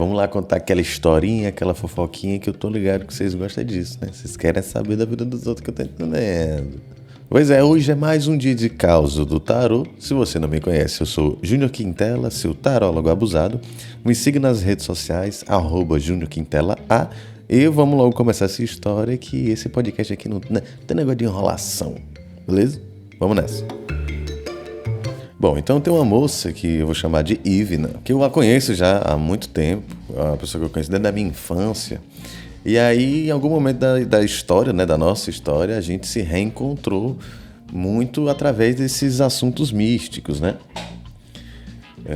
Vamos lá contar aquela historinha, aquela fofoquinha que eu tô ligado que vocês gostam disso, né? Vocês querem saber da vida dos outros que eu tô entendendo. Pois é, hoje é mais um dia de causa do tarô. Se você não me conhece, eu sou Júnior Quintela, seu tarólogo abusado. Me siga nas redes sociais, @JúniorQuintelaA. E vamos logo começar essa história que esse podcast aqui não tem negócio de enrolação, beleza? Vamos nessa. Bom, então tem uma moça que eu vou chamar de Ivna, que eu a conheço já há muito tempo, é uma pessoa que eu conheço desde a minha infância. E aí, em algum momento da história, né, da nossa história, a gente se reencontrou muito através desses assuntos místicos, né?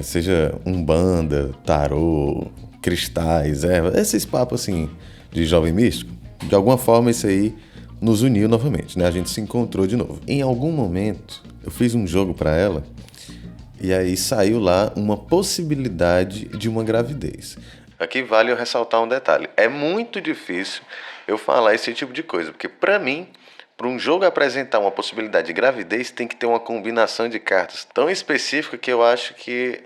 Seja umbanda, tarô, cristais, esses papos assim de jovem místico. De alguma forma isso aí nos uniu novamente, né? A gente se encontrou de novo. Em algum momento eu fiz um jogo para ela e aí saiu lá uma possibilidade de uma gravidez. Aqui vale eu ressaltar um detalhe. É muito difícil eu falar esse tipo de coisa, porque para mim, para um jogo apresentar uma possibilidade de gravidez, tem que ter uma combinação de cartas tão específica que eu acho que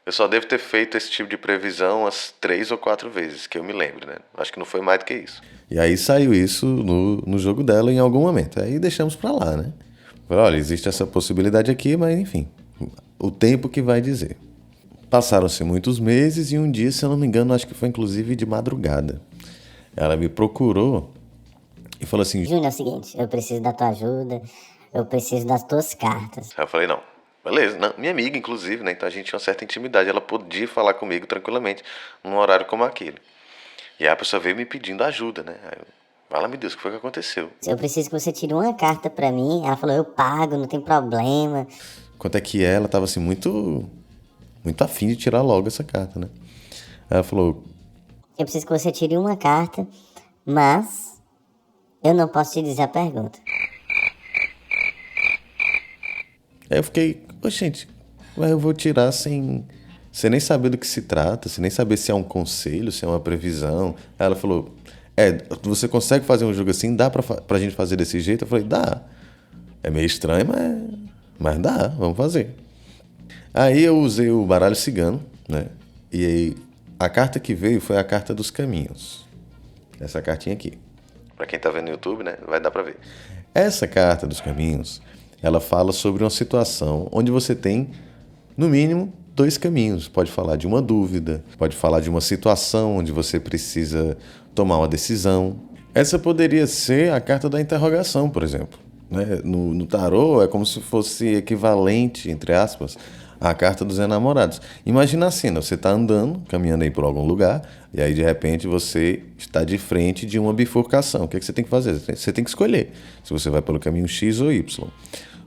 eu só devo ter feito esse tipo de previsão umas 3 ou 4 vezes, que eu me lembro, né? Acho que não foi mais do que isso. E aí saiu isso no jogo dela em algum momento. Aí deixamos pra lá, né? Falei, olha, existe essa possibilidade aqui, mas enfim, o tempo que vai dizer. Passaram-se muitos meses e um dia, se eu não me engano, acho que foi inclusive de madrugada. Ela me procurou e falou assim: Júnior, é o seguinte, eu preciso da tua ajuda, eu preciso das tuas cartas. Aí eu falei, não, beleza, não, minha amiga inclusive, né? Então a gente tinha uma certa intimidade, ela podia falar comigo tranquilamente num horário como aquele. E aí a pessoa veio me pedindo ajuda, né? Aí eu, fala, meu Deus, o que foi que aconteceu? Eu preciso que você tire uma carta pra mim. Ela falou, eu pago, não tem problema. Quanto é que ela tava assim, muito afim de tirar logo essa carta, né? Aí ela falou, Eu preciso que você tire uma carta, mas eu não posso te dizer a pergunta. aí eu fiquei, gente, mas eu vou tirar sem nem saber do que se trata, sem nem saber se é um conselho, se é uma previsão. Aí ela falou, você consegue fazer um jogo assim? Dá pra gente fazer desse jeito? Eu falei, dá. É meio estranho, mas dá, vamos fazer. Aí eu usei o baralho cigano, né? E aí a carta que veio foi a carta dos caminhos. Essa cartinha aqui. Pra quem tá vendo no YouTube, né? Vai dar pra ver. Essa carta dos caminhos, ela fala sobre uma situação onde você tem, no mínimo, 2 caminhos. Pode falar de uma dúvida, pode falar de uma situação onde você precisa tomar uma decisão. Essa poderia ser a carta da interrogação, por exemplo. Né? No tarô é como se fosse equivalente, entre aspas, à carta dos enamorados. Imagina a cena, você está andando, caminhando aí por algum lugar, e aí de repente você está de frente de uma bifurcação. O que é que você tem que fazer? Você tem que escolher se você vai pelo caminho X ou Y.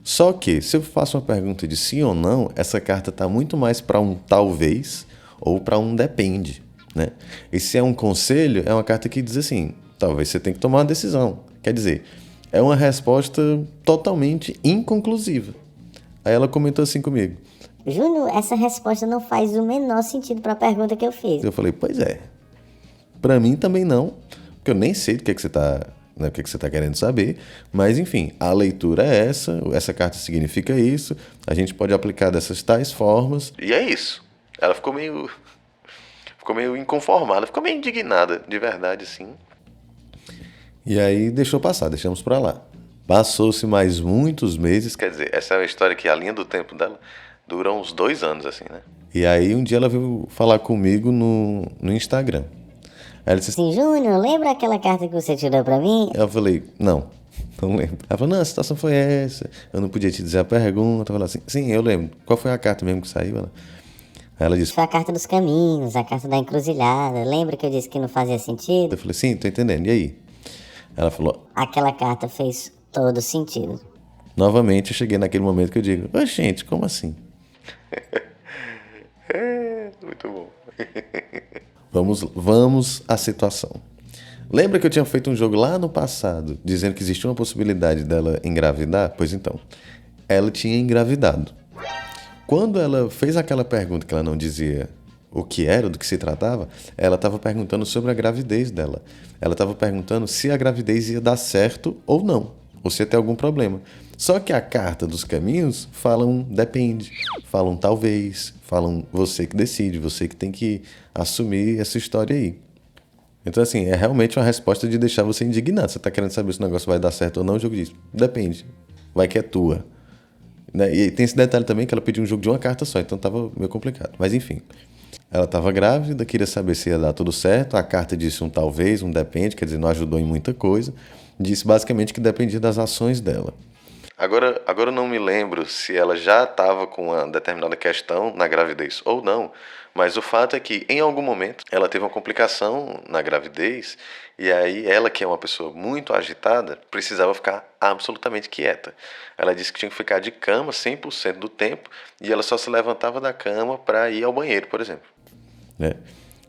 Só que, se eu faço uma pergunta de sim ou não, essa carta está muito mais para um talvez ou para um depende. Né? E se é um conselho, é uma carta que diz assim, talvez você tenha que tomar uma decisão. Quer dizer, é uma resposta totalmente inconclusiva. Aí ela comentou assim comigo. Júnior, essa resposta não faz o menor sentido pra pergunta que eu fiz. Eu falei, pois é. Pra mim também não, porque eu nem sei do que é que você tá, né, o que é que você tá querendo saber, mas enfim, a leitura é essa carta significa isso, a gente pode aplicar dessas tais formas. E é isso. Ela ficou meio inconformada, ficou meio indignada, de verdade, assim. E aí deixou passar, deixamos pra lá. Passou-se mais muitos meses, quer dizer, essa é uma história que a linha do tempo dela dura uns 2 anos, assim, né? E aí um dia ela veio falar comigo no Instagram. Aí ela disse Sim, Júnior, lembra aquela carta que você tirou pra mim? Eu falei, não lembro. Ela falou, não, a situação foi essa, eu não podia te dizer a pergunta. Eu falei assim, sim, eu lembro. Qual foi a carta mesmo que saiu? Aí ela disse, Foi a carta dos caminhos, a carta da encruzilhada. Lembra que eu disse que não fazia sentido? eu falei, sim, tô entendendo, e aí? Ela falou, Aquela carta fez todo sentido. novamente eu cheguei naquele momento que eu digo, gente, como assim? Muito bom. Vamos à situação. Lembra que eu tinha feito um jogo lá no passado, dizendo que existia uma possibilidade dela engravidar? Pois então, ela tinha engravidado. Quando ela fez aquela pergunta que ela não dizia o que era, do que se tratava, ela estava perguntando sobre a gravidez dela. Ela estava perguntando se a gravidez ia dar certo ou não, ou se ia ter algum problema. Só que a carta dos caminhos falam depende, falam talvez, falam você que decide, você que tem que assumir essa história aí. Então, assim, é realmente uma resposta de deixar você indignado. Você tá querendo saber se o negócio vai dar certo ou não, o jogo diz, depende, vai que é tua. Né? E tem esse detalhe também que ela pediu um jogo de uma carta só, então tava meio complicado. Mas enfim, ela estava grávida, queria saber se ia dar tudo certo. A carta disse um talvez, um depende, quer dizer, não ajudou em muita coisa. Disse basicamente que dependia das ações dela. Agora eu não me lembro se ela já estava com uma determinada questão na gravidez ou não, mas o fato é que em algum momento ela teve uma complicação na gravidez e aí ela, que é uma pessoa muito agitada, precisava ficar absolutamente quieta. Ela disse que tinha que ficar de cama 100% do tempo e ela só se levantava da cama para ir ao banheiro, por exemplo. Né?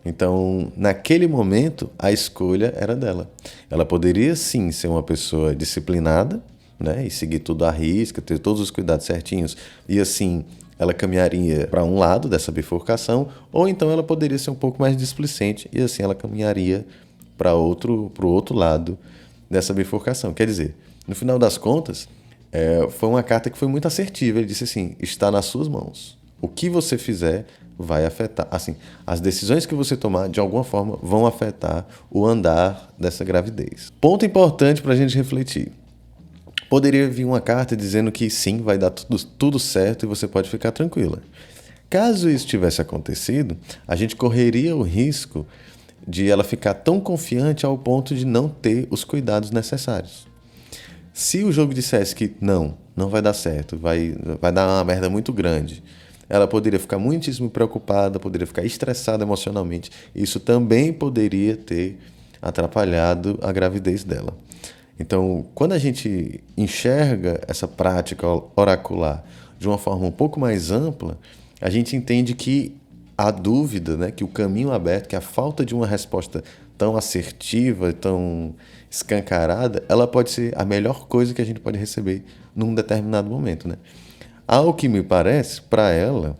Então, naquele momento, a escolha era dela. Ela poderia sim ser uma pessoa disciplinada, né, e seguir tudo à risca, ter todos os cuidados certinhos, e assim ela caminharia para um lado dessa bifurcação, ou então ela poderia ser um pouco mais displicente, e assim ela caminharia para o outro lado dessa bifurcação. Quer dizer, no final das contas, foi uma carta que foi muito assertiva. Ele disse assim, está nas suas mãos. O que você fizer vai afetar. Assim, as decisões que você tomar, de alguma forma, vão afetar o andar dessa gravidez. Ponto importante para a gente refletir. Poderia vir uma carta dizendo que sim, vai dar tudo certo e você pode ficar tranquila. Caso isso tivesse acontecido, a gente correria o risco de ela ficar tão confiante ao ponto de não ter os cuidados necessários. Se o jogo dissesse que não vai dar certo, vai dar uma merda muito grande, ela poderia ficar muitíssimo preocupada, poderia ficar estressada emocionalmente. Isso também poderia ter atrapalhado a gravidez dela. Então, quando a gente enxerga essa prática oracular de uma forma um pouco mais ampla, a gente entende que a dúvida, né, que o caminho aberto, que a falta de uma resposta tão assertiva, tão escancarada, ela pode ser a melhor coisa que a gente pode receber num determinado momento, né? Ao que me parece, para ela,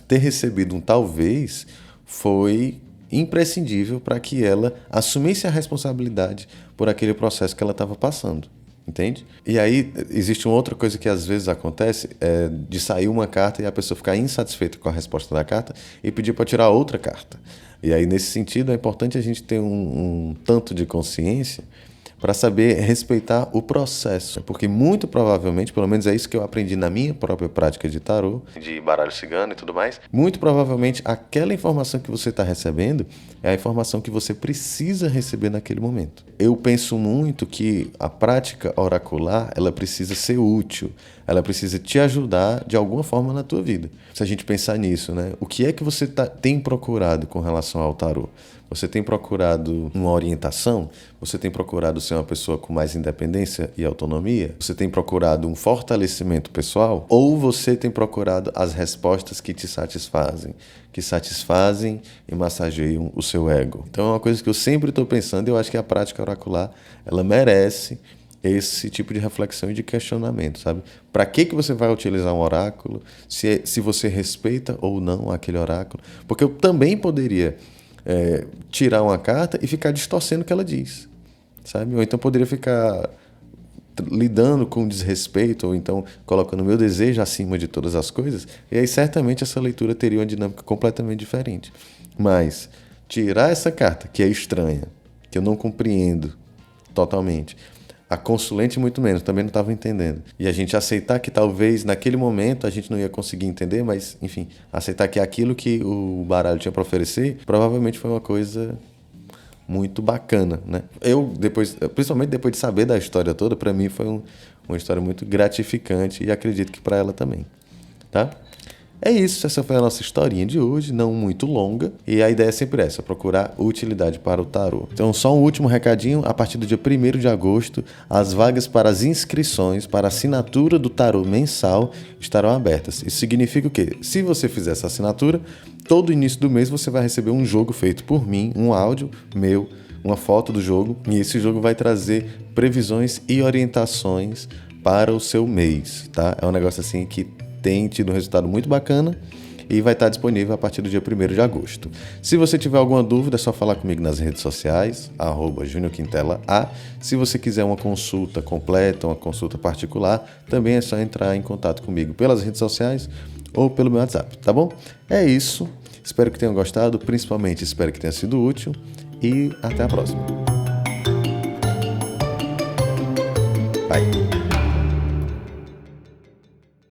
ter recebido um talvez foi imprescindível para que ela assumisse a responsabilidade por aquele processo que ela estava passando, entende? E aí existe uma outra coisa que às vezes acontece, de sair uma carta e a pessoa ficar insatisfeita com a resposta da carta e pedir para tirar outra carta. E aí nesse sentido é importante a gente ter um tanto de consciência para saber respeitar o processo, porque muito provavelmente, pelo menos é isso que eu aprendi na minha própria prática de tarô, de baralho cigano e tudo mais, muito provavelmente aquela informação que você está recebendo é a informação que você precisa receber naquele momento. Eu penso muito que a prática oracular, ela precisa ser útil, ela precisa te ajudar de alguma forma na tua vida. Se a gente pensar nisso, né? O que é que você tem procurado com relação ao tarô? Você tem procurado uma orientação? Você tem procurado ser uma pessoa com mais independência e autonomia? Você tem procurado um fortalecimento pessoal? Ou você tem procurado as respostas que te satisfazem e massageiam o seu ego? Então é uma coisa que eu sempre estou pensando e eu acho que a prática oracular, ela merece esse tipo de reflexão e de questionamento, sabe? Para que você vai utilizar um oráculo? Se você respeita ou não aquele oráculo? Porque eu também poderia tirar uma carta e ficar distorcendo o que ela diz, sabe? Ou então poderia ficar lidando com desrespeito, ou então colocando o meu desejo acima de todas as coisas, e aí certamente essa leitura teria uma dinâmica completamente diferente. Mas tirar essa carta, que é estranha, que eu não compreendo totalmente, a consulente muito menos, também não estava entendendo. E a gente aceitar que talvez naquele momento a gente não ia conseguir entender, mas enfim, aceitar que aquilo que o baralho tinha para oferecer provavelmente foi uma coisa muito bacana, né? Principalmente depois de saber da história toda, para mim foi uma história muito gratificante e acredito que para ela também, tá? É isso, essa foi a nossa historinha de hoje, não muito longa, e a ideia é sempre essa, procurar utilidade para o tarô. Então, só um último recadinho, a partir do dia 1º de agosto, as vagas para as inscrições para a assinatura do tarô mensal estarão abertas. Isso significa o quê? Se você fizer essa assinatura, todo início do mês você vai receber um jogo feito por mim, um áudio meu, uma foto do jogo, e esse jogo vai trazer previsões e orientações para o seu mês, tá? É um negócio assim que tem tido um resultado muito bacana e vai estar disponível a partir do dia 1º de agosto. Se você tiver alguma dúvida, é só falar comigo nas redes sociais, @JuniorQuintelaA. Se você quiser uma consulta completa, uma consulta particular, também é só entrar em contato comigo pelas redes sociais ou pelo meu WhatsApp, tá bom? É isso, espero que tenham gostado, principalmente espero que tenha sido útil e até a próxima. Bye.